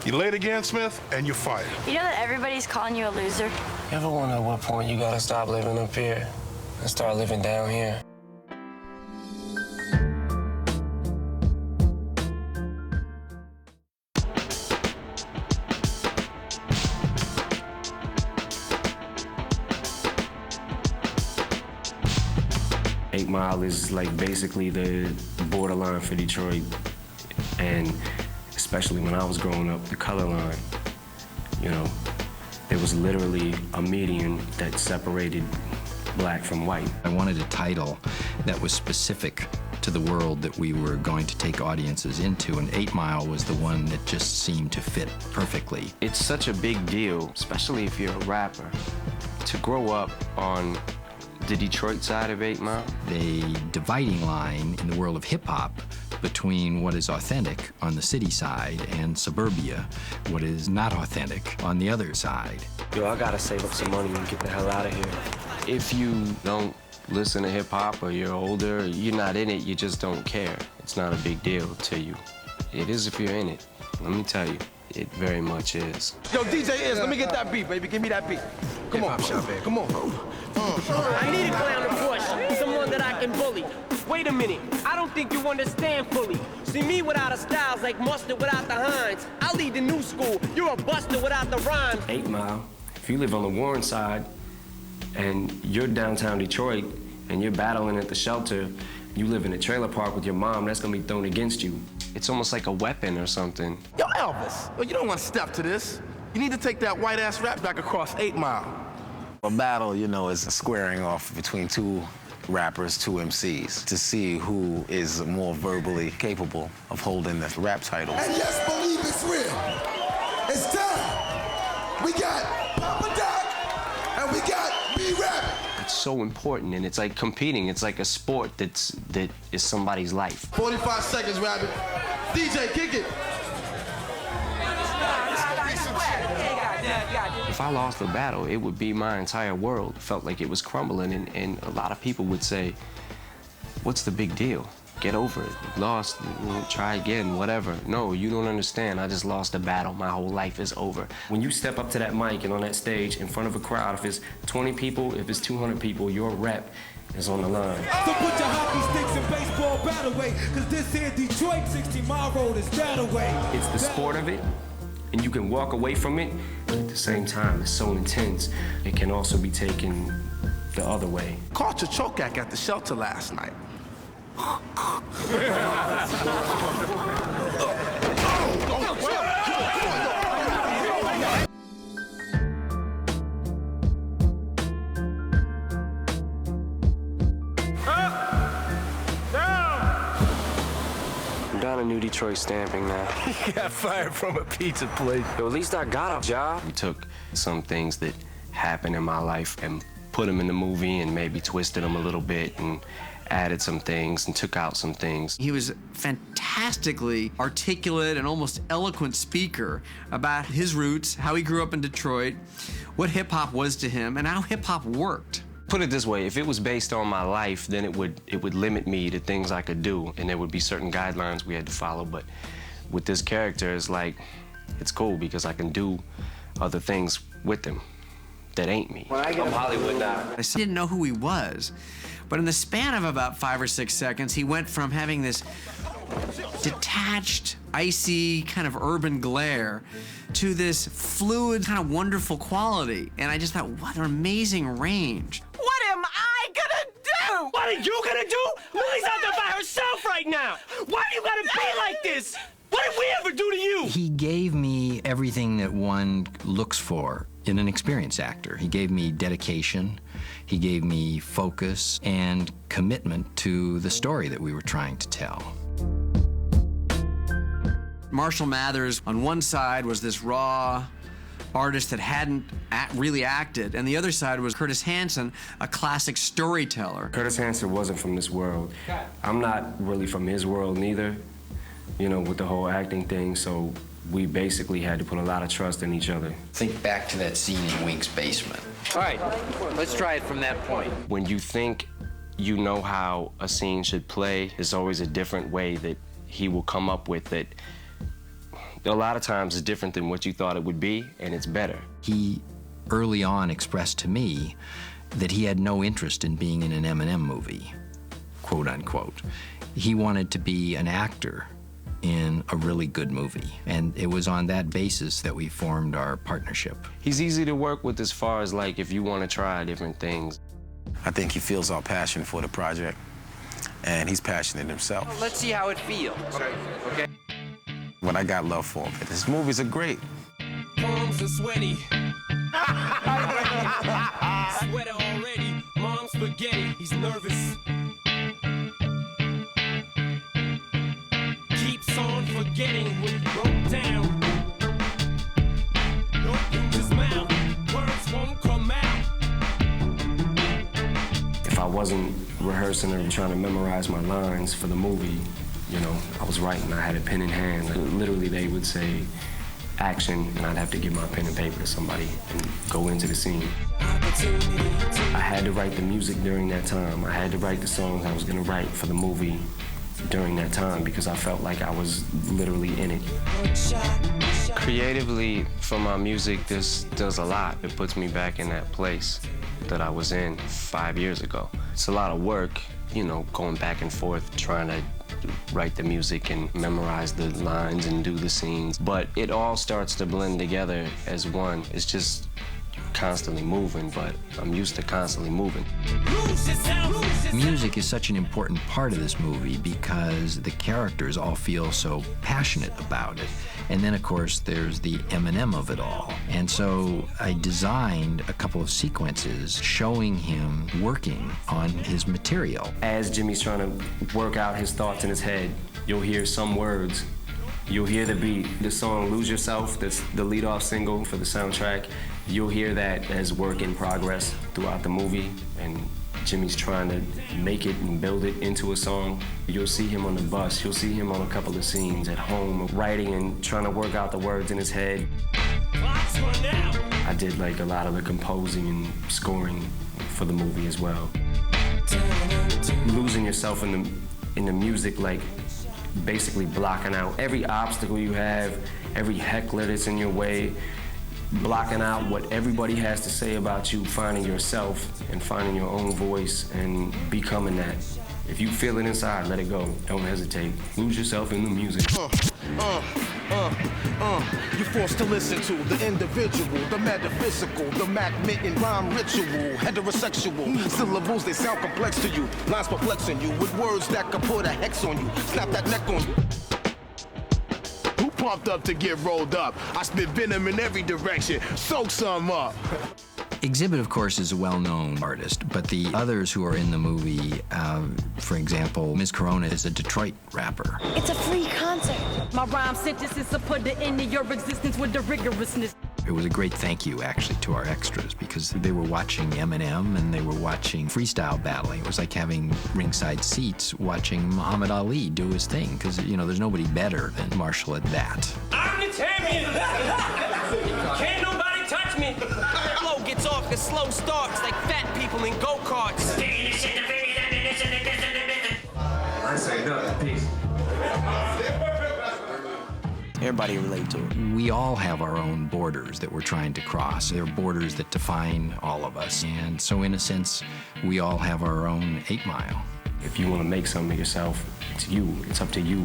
You late again, Smith, and you're fired. You know that everybody's calling you a loser? You ever wonder at what point you gotta stop living up here and start living down here? 8 Mile is like basically the borderline for Detroit, and especially when I was growing up, the color line. You know, there was literally a median that separated black from white. I wanted a title that was specific to the world that we were going to take audiences into, and 8 Mile was the one that just seemed to fit perfectly. It's such a big deal, especially if you're a rapper, to grow up on the Detroit side of 8 Mile. The dividing line in the world of hip-hop between what is authentic on the city side and suburbia, what is not authentic on the other side. Yo, I gotta save up some money and get the hell out of here. If you don't listen to hip-hop or you're older, you're not in it, you just don't care. It's not a big deal to you. It is if you're in it. Let me tell you, it very much is. Yo, DJ Is, let me get that beat, baby. Give me that beat. Come on, shop, baby. Come on. I need a clown to push, someone that I can bully. Wait a minute, I don't think you understand fully. See me without a style's like mustard without the Heinz. I lead the new school, you're a buster without the rhymes. 8 Mile, if you live on the Warren side and you're downtown Detroit and you're battling at the shelter, you live in a trailer park with your mom, that's gonna be thrown against you. It's almost like a weapon or something. Yo, Elvis, you don't want to step to this. You need to take that white-ass rap back across 8 Mile. A battle, you know, is a squaring off between two rappers, two MCs, to see who is more verbally capable of holding the rap title. And yes, believe it's real. It's time. We got Papa Doc and we got B-Rap. It's so important, and it's like competing. It's like a sport that is somebody's life. 45 seconds, Rabbit. DJ, kick it. If I lost the battle, it would be my entire world. It felt like it was crumbling, and a lot of people would say, what's the big deal? Get over it. You lost, try again, whatever. No, you don't understand. I just lost a battle. My whole life is over. When you step up to that mic and on that stage in front of a crowd, if it's 20 people, if it's 200 people, your rep is on the line. So put your hockey sticks in baseball bat away, cause this here Detroit 16 Mile Road is that away. It's the sport of it, and you can walk away from it, but at the same time, it's so intense, it can also be taken the other way. Caught your choke act at the shelter last night. I'm down to New Detroit stamping now. He got fired from a pizza place. Yo, at least I got a job. We took some things that happened in my life and put them in the movie and maybe twisted them a little bit and added some things and took out some things. He was fantastically articulate and almost eloquent speaker about his roots, how he grew up in Detroit, what hip-hop was to him, and how hip-hop worked. Put it this way, if it was based on my life, then it would limit me to things I could do, and there would be certain guidelines we had to follow. But with this character, it's like, it's cool because I can do other things with him that ain't me. I'm Hollywood now. I didn't know who he was, but in the span of about 5 or 6 seconds, he went from having this detached, icy, kind of urban glare to this fluid, kind of wonderful quality. And I just thought, what an amazing range. What am I gonna do? What are you gonna do? Lily's out there by herself right now. Why do you gotta be like this? What did we ever do to you? He gave me everything that one looks for in an experienced actor. He gave me dedication, he gave me focus and commitment to the story that we were trying to tell. Marshall Mathers, on one side, was this raw artist that hadn't really acted, and the other side was Curtis Hanson, a classic storyteller. Curtis Hanson wasn't from this world. I'm not really from his world neither, you know, with the whole acting thing, so we basically had to put a lot of trust in each other. Think back to that scene in Wink's basement. All right, let's try it from that point. When you think you know how a scene should play, there's always a different way that he will come up with it A lot of times it's different than what you thought it would be, and it's better. He early on expressed to me that he had no interest in being in an Eminem movie, quote unquote. He wanted to be an actor in a really good movie, and it was on that basis that we formed our partnership. He's easy to work with as far as like if you want to try different things. I think he feels our passion for the project, and he's passionate himself. Well, let's see how it feels. Okay. But I got love for him. His movies are great. Palms are sweaty. Sweater already. Mom's spaghetti. He's nervous. Keeps on forgetting when he broke down. Don't use his mouth. Words won't come out. If I wasn't rehearsing or trying to memorize my lines for the movie, you know, I was writing, I had a pen in hand. Literally, they would say, action, and I'd have to give my pen and paper to somebody and go into the scene. I had to write the music during that time. I had to write the songs I was gonna write for the movie during that time because I felt like I was literally in it. Creatively, for my music, this does a lot. It puts me back in that place that I was in 5 years ago. It's a lot of work, you know, going back and forth, trying to write the music and memorize the lines and do the scenes. But it all starts to blend together as one. It's just constantly moving, but I'm used to constantly moving. Music is such an important part of this movie because the characters all feel so passionate about it. And then, of course, there's the Eminem of it all. And so I designed a couple of sequences showing him working on his material. As Jimmy's trying to work out his thoughts in his head, you'll hear some words. You'll hear the beat. The song Lose Yourself, that's the lead-off single for the soundtrack. You'll hear that as work in progress throughout the movie, and Jimmy's trying to make it and build it into a song. You'll see him on the bus. You'll see him on a couple of scenes at home, writing and trying to work out the words in his head. I did like a lot of the composing and scoring for the movie as well. Losing yourself in the music, like basically blocking out every obstacle you have, every heckler that's in your way, blocking out what everybody has to say about you, finding yourself and finding your own voice and becoming that. If you feel it inside, let it go. Don't hesitate. Lose yourself in the music. You're forced to listen to the individual, the metaphysical, the magnetic rhyme ritual, heterosexual. Syllables, they sound complex to you. Lines perplexing you with words that could put a hex on you. Snap that neck on you. Who pumped up to get rolled up? I spit venom in every direction. Soak some up. Exhibit, of course, is a well-known artist, but the others who are in the movie, for example, Ms. Corona is a Detroit rapper. It's a free concert. My rhyme sentences are put the end of your existence with the rigorousness. It was a great thank you, actually, to our extras because they were watching Eminem and they were watching freestyle battling. It was like having ringside seats watching Muhammad Ali do his thing because, you know, there's nobody better than Marshall at that. I'm the champion! Can't nobody touch me! Flow gets off, the slow starts like fat people in go-karts. I say no, peace. Everybody relate to it. We all have our own borders that we're trying to cross. They're borders that define all of us. And so in a sense, we all have our own 8 Mile. If you want to make something of yourself, it's you. It's up to you.